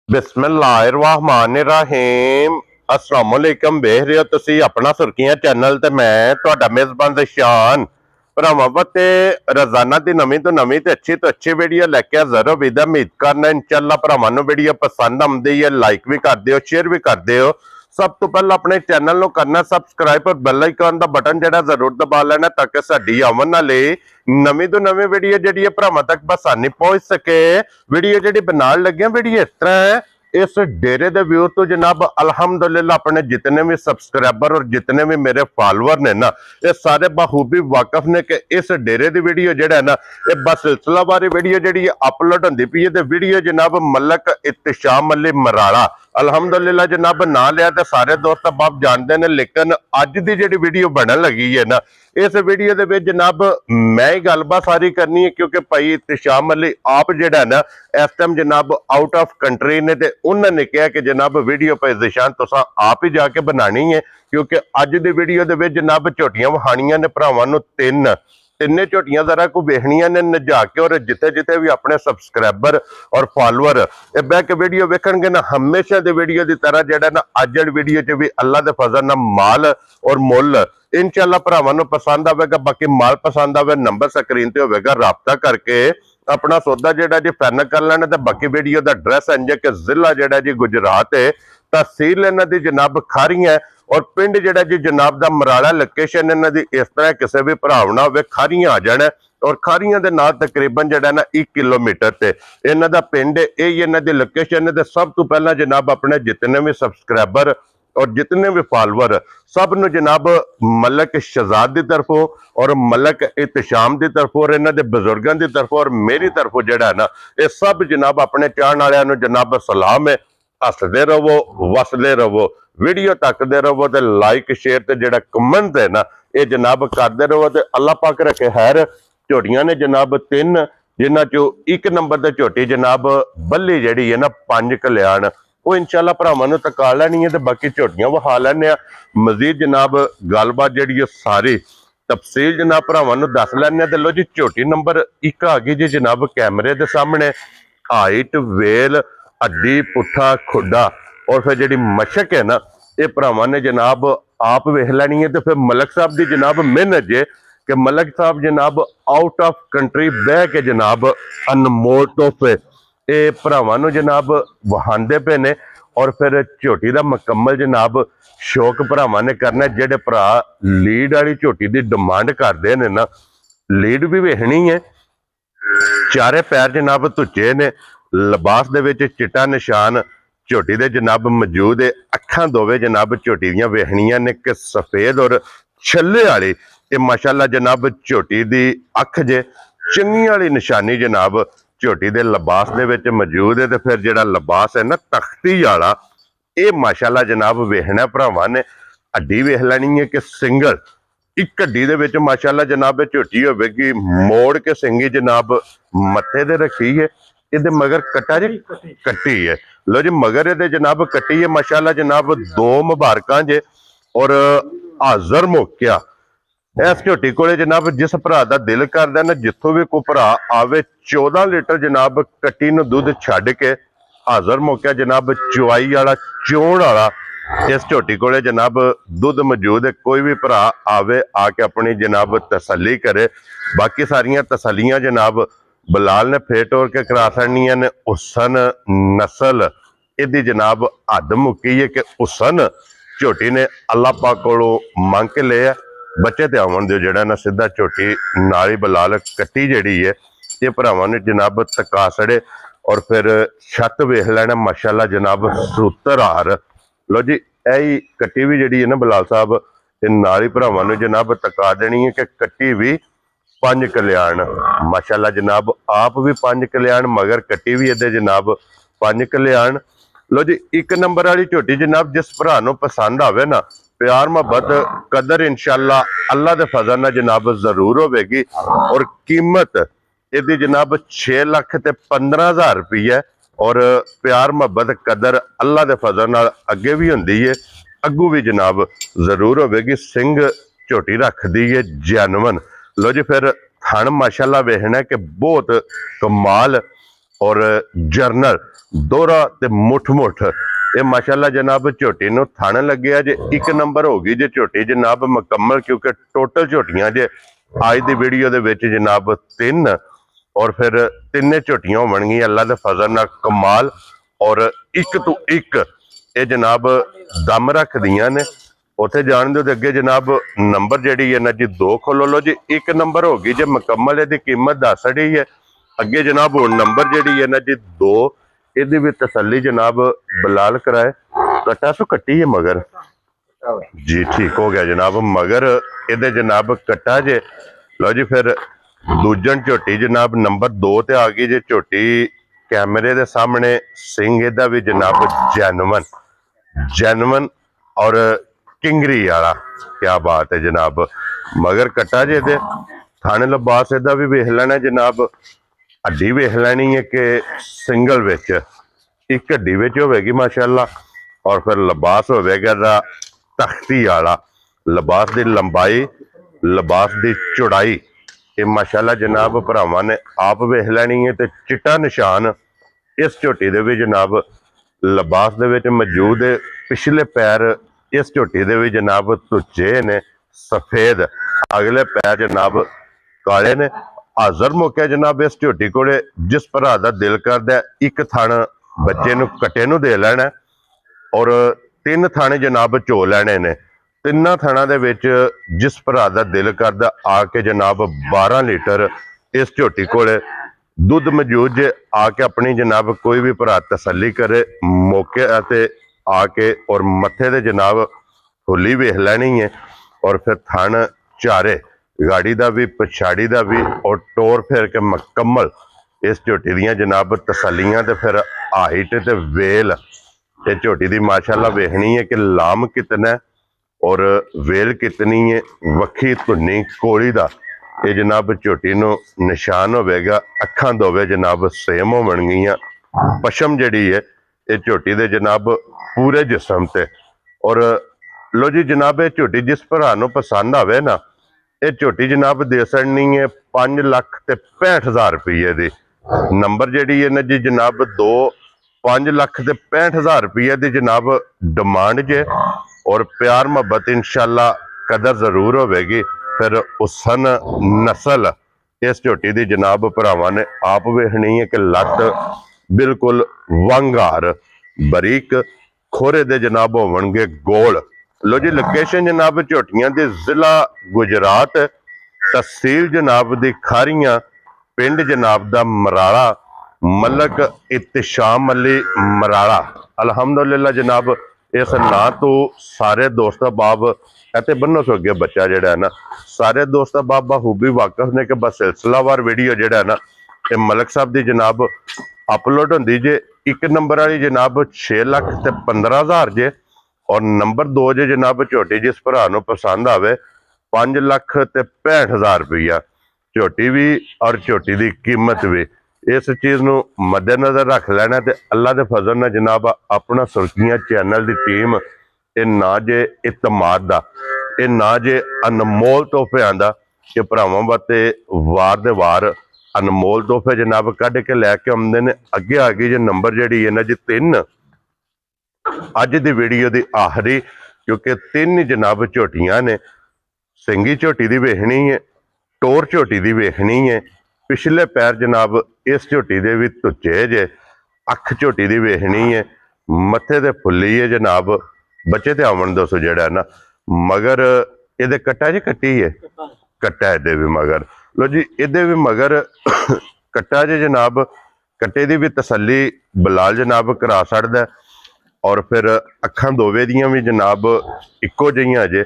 बिस्मिल्लाहिर्रहमानिर्रहीम अस्सलाम वालेकुम। वेख रहे हो तुसी अपना सुर्खियां चैनल ते मैं तुहाडा मेजबान दशान भरावां वते रोजाना दी नवीं तो अच्छी वीडियो लैके हाजिर हो। उम्मीद करना इंशाअल्लाह भरावां नूं वीडियो पसंद आउंदी है, लाइक भी कर दिओ, शेयर भी कर दिओ। सब तो पहले अपने चैनल नूं करना सबसक्राइब और बेल आइकन दा बटन जेड़ा जरूर दबा लेना ताकि साडी आवन वाली नवीं तो नवीं वीडियो जेड़ी है भरावां तक बसानी पहुंच सके। वीडियो जेड़ी बनान लगे वीडियो इस तरह है। इस डेरे दे व्यू तो जनाब अल्हम्दुलिल्लाह अपने जितने भी सब्सक्राइबर और जितने भी मेरे फॉलोअर ने ना, ये सारे बखूबी वाकफ ने कि इस डेरे दी वीडियो जेड़ा है ना, ये बस सिलसिलावारी वीडियो जेड़ी अपलोड होंदी पई है। ते वीडियो जनाब मलक इत्तिशाम अली मराड़ा अल्हम्दुलिल्लाह जनाब ना लिया तो सारे दोस्त बाप जानते हैं, लेकिन अज दी जेड़ी वीडियो बनन लगी है ना, इस वीडियो दे विच जनाब मैं ही गलबात सारी करनी है क्योंकि भाई इत्तिशाम अली आप जेड़ा है ना इस टाइम जनाब आउट ऑफ कंट्री ने, ते उन्होंने कहा कि जनाब वीडियो पे दिशान तुसा आप ही जाके बनानी है क्योंकि अज दी वीडियो दे विच जनाब झोटियां वहानियां ने भरावां नूं तिन्ने झोटियां जरा को वेखनियां ने नजा के, और जिथे जिथे भी अपने सबसक्राइबर और फॉलोअर बह के वीडियो वेखणगे ना, हमेशा दी वीडियो की तरह जेड़ा ना अज वाली वीडियो च भी अल्लाह दे फजल नाल माल और मुल इंशाअल्लाह भरावां नूं पसंद आवेगा। बाकी माल पसंद आवे नंबर स्क्रीन ते होवेगा, राबता करके अपना सौदा जेड़ा जी फाइनल कर लेना। ते बाकी वीडियो दा एड्रेस इंज कि जिला जेड़ा जी गुजरात है, तहसील इन्हां दी जनाब खारियां और पिंड जेड़ा जी जनाब दा मराड़ा। लोकेशन इन्हां दी इस तरह किसी भी भराव ना होवे, खारियां आ जाना और खारियां दे नाल तकरीबन जेड़ा ना 1 किलोमीटर ते इन्हां दा पिंड है। यही इन्हां दी लोकेशन है। ते सब तो पहला जनाब अपने जितने भी सबसक्राइबर और जितने भी फॉलोअर सब नु जनाब मलक शहजाद की तरफों और मलक इत्तिशाम की तरफों और इन्हां दे बुजुर्गों की तरफों और मेरी तरफों जेड़ा है ना, ये सब जनाब अपने चाहण वालियां नु जनाब सलाम है। हसदे रहो, वसदे रहो, वीडियो तकदे रहो, ते लाइक शेयर ते जेड़ा कमेंट है ना, ये जनाब करते रहो। ते अल्लाह पाक रखे खैर। झोटियां ने जनाब 3 जिन्हां चो 1 नंबर ते झोटी जनाब बल्ली जेड़ी है ना 5 कल्याण, वो इंशाअल्लाह भरावां नूं तका लैनी है। ते बाकी झोटियां वहा लैने आ मजीद जनाब गलबात जेड़ी सारी तफसील जनाब भरावां नूं दस लैने। ते लो जी झोटी नंबर 1 आ गई जी जनाब कैमरे दे सामने। हाइट वेल हड्डी पुट्ठा खुडा और फिर जी मशक है ना, ये भरावां ने जनाब आप वेख लैनी है। तो फिर मलक साहब की जनाब मेहनत जे कि मलक साहब जनाब आउट ऑफ कंट्री बह के जनाब अनमोल तोहफे ये भरावां नूं जनाब वहांदे पे ने। और फिर झोटी का मुकम्मल जनाब शौक भरावां ने करना। जेडे भरा लीड वाली झोटी की डिमांड करते हैं ना, लीड भी वेखनी है। चारे पैर जनाब धुचे ने, लिबास दे विच चिट्टा निशान झोटी दे जनाब मौजूद है। अखां दोवे जनाब झोटी दियां वेखनियां ने कि सफेद और छल्ले वाली, ये माशाअल्लाह जनाब झोटी दी अख जे चंगी वाली निशानी जनाब झोटी दे लिबास दे विच मौजूद है। ते फिर जिहड़ा लिबास है ना तख्ती वाला, ये माशाअल्लाह जनाब वेखना भरावां ने। हड्डी वेख लैनी है कि सिंगल एक हड्डी दे विच माशाअल्लाह जनाब झोटी होवेगी, मोड़ के सिंगी जनाब मत्थे ते रखी है। इहदे मगर कट्टा जी कट्टी है। लो जी मगर इहदे जनाब कट्टी है माशाअल्लाह जनाब 2 मुबारकां जे। और हाजर मौकिया इस झोटी कोले जनाब जिस भरा दा दिल करदा ना, जिथों भी कोई भरा आवे 14 लीटर जनाब कट्टी नूं दुध छड्ड के हाजर मौका जनाब चुवाई वाला चोण वाला इस झोटी कोले जनाब दुध मौजूद है। कोई भी भरा आवे आके अपनी जनाब तसल्ली करे। बाकी सारियां तसल्लियां जनाब बलाल ने फेर टोर के करा छड़नियां ने। हुसन नस्ल इहदी जनाब हद मुक्की है कि हुसन झोटी ने अल्लाह पाक कोलों मंग के लिया। बच्चे ते आवन दो जेड़ा ना सीधा झोटी नाली बलाल कट्टी जेड़ी है ये भरावां ने जनाब तका सड़े। और फिर छत वेख लेना माशाअल्लाह जनाब सूतर हार। लो जी यही कट्टी भी जी है ना बलाल साहब, ये नाली भरावां ने जनाब तका देनी है कि कट्टी भी 5 कल्याण माशाअल्लाह जनाब आप भी 5 कल्याण मगर कट्टी भी इहदे जनाब 5 कल्याण। लो जी 1 नंबर वाली झोटी जनाब जिस भरा नूं पसंद आवे ना, प्यार मोहब्बत कदर इंशाअल्लाह अल्लाह दे फजल नाल जनाब जरूर होवेगी। और कीमत इहदी जनाब 6 लाख ते 15,000 रुपया। और प्यार मोहब्बत कदर अल्लाह दे फजल नाल अगे भी हुंदी है, अगू भी जनाब जरूर होवेगी। सिंह झोटी रखदी है जैनवन। लो जी फिर थन माशाअल्लाह वेखना कि बहुत कमाल और जरनल ਦੋਹਰਾ ਤੇ ਮੁੱਠ ਮੁੱਠ। ਇਹ ਮਾਸ਼ਾਅੱਲਾ ਜਨਾਬ ਝੋਟੀ ਨੂੰ ਥਣ ਲੱਗਿਆ ਜੇ 1 ਨੰਬਰ ਹੋ ਗਈ ਜੇ ਝੋਟੀ ਜਨਾਬ ਮੁਕੰਮਲ, ਕਿਉਂਕਿ ਟੋਟਲ ਝੋਟੀਆਂ ਜੇ ਅੱਜ ਦੀ ਵੀਡੀਓ ਦੇ ਵਿੱਚ ਜਨਾਬ 3 ਔਰ ਫਿਰ ਤਿੰਨੇ ਝੋਟੀਆਂ ਹੋਣਗੀਆਂ ਅੱਲਾ ਦੇ ਫਜ਼ਲ ਨਾਲ ਕਮਾਲ। ਔਰ ਇੱਕ ਤੋਂ ਇੱਕ ਇਹ ਜਨਾਬ ਦਮ ਰੱਖਦੀਆਂ ਨੇ। ਉੱਥੇ ਜਾਣ ਦੇ ਅੱਗੇ ਜਨਾਬ ਨੰਬਰ ਜਿਹੜੀ ਹੈ ਨਾ ਜੀ 2 ਖੋਲੋ ਲੋ ਜੀ। 1 ਨੰਬਰ ਹੋ ਗਈ ਜੇ ਮੁਕੰਮਲ, ਇਹਦੀ ਕੀਮਤ ਦੱਸ ਰਹੀ ਹੈ। ਅੱਗੇ ਜਨਾਬ ਹੁਣ ਨੰਬਰ ਜਿਹੜੀ ਹੈ ਨਾ ਜੀ 2, ਇਹਦੀ ਵੀ ਤਸੱਲੀ ਜਨਾਬ ਬਲਾਲ कराए। कट्टा सो कट्टी है मगर जी, ठीक हो गया जनाब। मगर ਇਹਦੇ जनाब कट्टा जे। लो जी फिर दूजन झोटी जनाब नंबर 2 ते आ गई जे झोटी कैमरे दे सामने। सिंह ਇਹਦਾ भी जनाब जैनवन और किंगरी वाला, क्या बात है जनाब। मगर कट्टा जे दे थाने लिबास ਇਹਦਾ भी वेख लेना जनाब। हड्डी वेख लैनी है कि सिंगल विच, एक हड्डी विच होगी माशाअल्लाह। और फिर लिबास होगा तख्ती वाला। लिबास की लंबाई, लिबास की चौड़ाई ये माशाअल्लाह जनाब भरावां ने आप वेख लैनी है। तो चिट्टा निशान इस झोटी दे भी जनाब लिबास दे विच मौजूद है। पिछले पैर इस झोटी दे भी जनाब तुचे ने सफेद, अगले पैर जनाब काले ने। हाजर मौके जनाब इस झोटी को जिस भरा का दिल करदा एक थण बच्चे नूं कट्टे नूं दे लैणा और 3 थाने जनाब चो लैणे ने। 3 थाणा दे विच जिस भरा का दिल करदा आके जनाब 12 लीटर इस झोटी को दुध मौजूद जे। आके अपनी जनाब कोई भी भरा तसल्ली करे मौके ते आके और मत्थे दे जनाब फुली वेख लैनी है। और फिर थण चारे गाड़ी का भी पछाड़ी का भी और टोर फेर के मुकम्मल इस झोटी दियां जनाब तसलियां। तो फिर हाइट ते वेल ये झोटी दी माशाअल्लाह वेखनी है कि लाम कितना है और वेल कितनी है। वक्खी धुन्नी कोड़ी दा ये जनाब झोटी नूं निशान होवेगा। अखां दोवे जनाब सेम होवणगीਆਂ। पशम जड़ी है ये झोटी दे जनाब पूरे जिस्म ते। और लो जी जनाब ये झोटी जिस भरा नूं पसंद आवे ना, ये झोटी जनाब दे सकनी है 5,65,000 रुपये की। नंबर जी है ना जी जनाब 2, 5,65,000 रुपये की जनाब डिमांड जे। और प्यार मोहब्बत इंशाअल्लाह कदर जरूर होगी। फिर उसन नस्ल इस झोटी की जनाब भरावां ने आप वेखनी है कि लत बिल्कुल वंगार बरीक, खोरे दे जनाब होवणगे गोल। लो जी लोकेशन जनाब झोटियां दी जिला गुजरात, तहसील जनाब दी खारियां, पिंड जनाब दा मराड़ा, मलक इत्तिशाम अली मराड़ा। अलहमदुलिल्लाह जनाब इस ना तो सारे दोस्त बाब इतने बन्नो सो अगे बच्चा जड़ा है ना सारे दोस्त बाब बखूबी वाकफ ने कि बस सिलसिलावार वीडियो जड़ा है ना ये मलक साहब की जनाब अपलोड होंदी जे। 1 नंबर वाली जनाब 6,15,000 जे। और नंबर 2 जे जनाब झोटी जिस भरा नूं पसंद आवे 5,65,000 रुपया झोटी भी और झोटी की कीमत भी। इस चीज़ नूं मद्देनजर रख लेना। तो अल्लाह के फजल नाल जनाब अपना सुर्खियां चैनल की टीम ये ना जे इतमाद दा, ये ना जे अनमोल तोहफियां दा कि भरावां वास्ते वार दे वार अनमोल तोहफे जनाब कढ़ के लैके आउंदे ने। अगे आ गई जे नंबर जिहड़ी है ना जी 3 अज दी वीडियो दी आखिरी, क्योंकि 3 ही जनाब झोटियां ने। सिंगी झोटी दी वेखनी है, टोर झोटी दी वेखनी है। पिछले पैर जनाब इस झोटी दे भी तुचे जे। अख झोटी दी वेखनी है, मत्थे ते फुल्ली है जनाब। बच्चे ते आवन दोस्तों जड़ा ना मगर ये कट्टा जी कट्टी है, कट्टा एदे भी मगर। लो जी एदे भी मगर कट्टा जे जनाब, कट्टे दी भी तसल्ली बलाल जनाब करा छड़दा। और फिर अखां दोवे दियां भी जनाब इक्को जिहियां जे।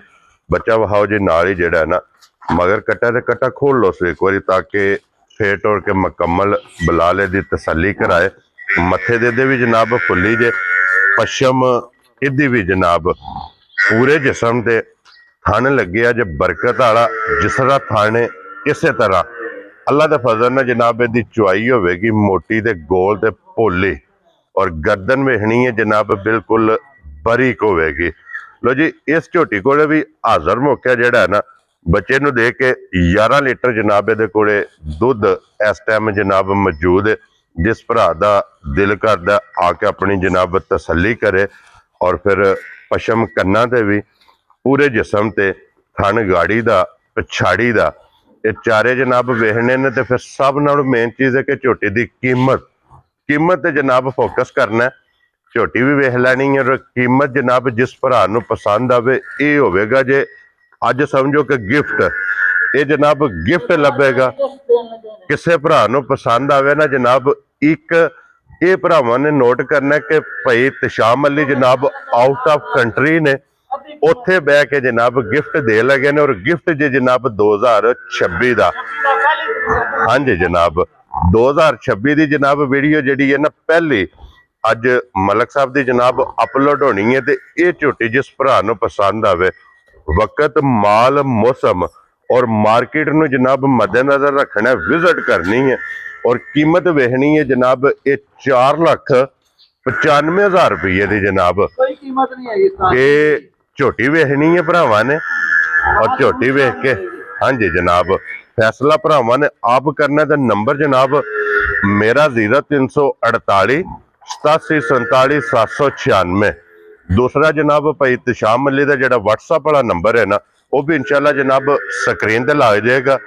बच्चा वहाओ जी नाल ही जड़ा ना मगर कट्टा ते कट्टा खोल लो सो एक बारी ताकि फेट और के मुकम्मल बलाल दी तसल्ली कराए। मत्थे दे भी जनाब फुल्ली जे। पशम इदी भी जनाब पूरे जिस्म ते थन लगे जे बरकत वाला जिसरा थाने। इस तरह अल्लाह के फजल नाल जनाब इहदी चुआई होगी मोटी ते गोल ते भोली। और गर्दन वेखनी है जनाब बिल्कुल बारीक होगी। लो जी इस झोटी को भी हाजर मौका जड़ा है ना बच्चे नूं दे के 11 लीटर जनाब इहदे कोले दुध इस टाइम जनाब मौजूद है। जिस भरा दा दिल करदा आके अपनी जनाब तसल्ली करे। और फिर पशम कन्ना ते भी पूरे जिसम ते थन गाड़ी दा पछाड़ी दा ये चारे जनाब वेखने ने। तो फिर सब नालों मेन चीज़ है कि झोटी की कीमत ते जनाब फोकस करना है। झोटी भी वेख लैनी है और कीमत जनाब जिस भरा नूं पसंद आवे ये होवेगा। जे अज समझो कि गिफ्ट ये जनाब गिफ्ट लभेगा। किसे भरा नूं पसंद आवे ना जनाब एक ये भरावां ने नोट करना कि भाई तशाम अली जनाब आउट ऑफ कंट्री ने उत्थे बह के जनाब गिफ्ट दे लगे ने। और गिफ्ट जे जनाब 2026 का हाँ जी जनाब 2026 की जनाब वीडियो जी है ना पहली अज मलक साहब की जनाब अपलोड होनी है। तो ये झोटी जिस भरा नूं पसंद आवे वक्त माल मौसम और मार्केट नूं जनाब मद्देनजर रखना विजिट करनी है। और कीमत वेखनी है जनाब ये 4,95,000 रुपये की जनाब कोई कीमत नहीं है ये झोटी वेखनी है भरावां ने। और झोटी वेख के हाँ जी जनाब फैसला भरावां ने आप करना। तो नंबर जनाब मेरा 0348 87 47 796। दूसरा जनाब भाई तशाम अली का जो WhatsApp वाला नंबर है ना वह भी इंशाल्लाह जनाब स्क्रीन पर ला जाएगा।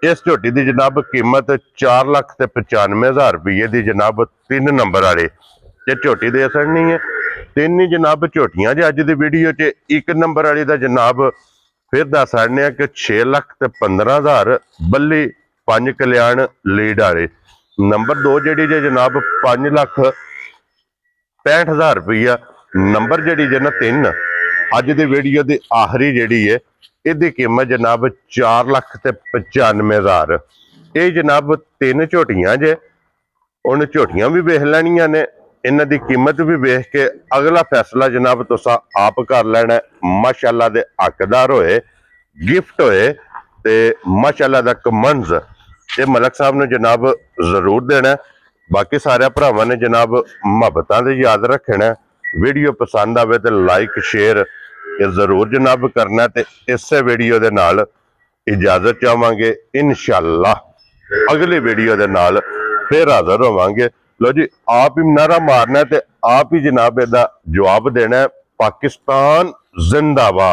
इस झोटी की जनाब कीमत 4,95,000 रुपये की जनाब 3 नंबर वाली ये झोटी दे सकनी है। 3 ही जनाब झोटियां जो अज की वीडियो च 1 नंबर वाली का जनाब फिर दस सकने कि 6,15,000 बल्ली 5 कल्याण लीड वाली। नंबर 2 जी जनाब 5,65,000 रुपया। नंबर जी जे ना 3 अज की वीडियो की आखिरी जी है इसकी कीमत जनाब 4,95,000। ये जनाब 3 झोटियां जे उन झोटियां भी वेख लैनियां ने इन्हां दी कीमत भी वेख के अगला फैसला जनाब तुसा आप कर लेना। माशाअल्लाह दे हकदार होए गिफ्ट होए ते माशाअल्लाह दा कमंज ये मलक साहब ने जनाब जरूर देना। बाकी सारे भरावां ने जनाब मुहब्बतां दे याद रखना। वीडियो पसंद आवे तो लाइक शेयर ये जरूर जनाब करना। ते इस वीडियो दे नाल इजाजत चाहांगे। इंशाअल्लाह अगली वीडियो दे नाल फिर हाजिर होवांगे। लो जी आप ही नारा मारना है ते आप ही जनाब इहदा जवाब देना है। पाकिस्तान जिंदाबाद।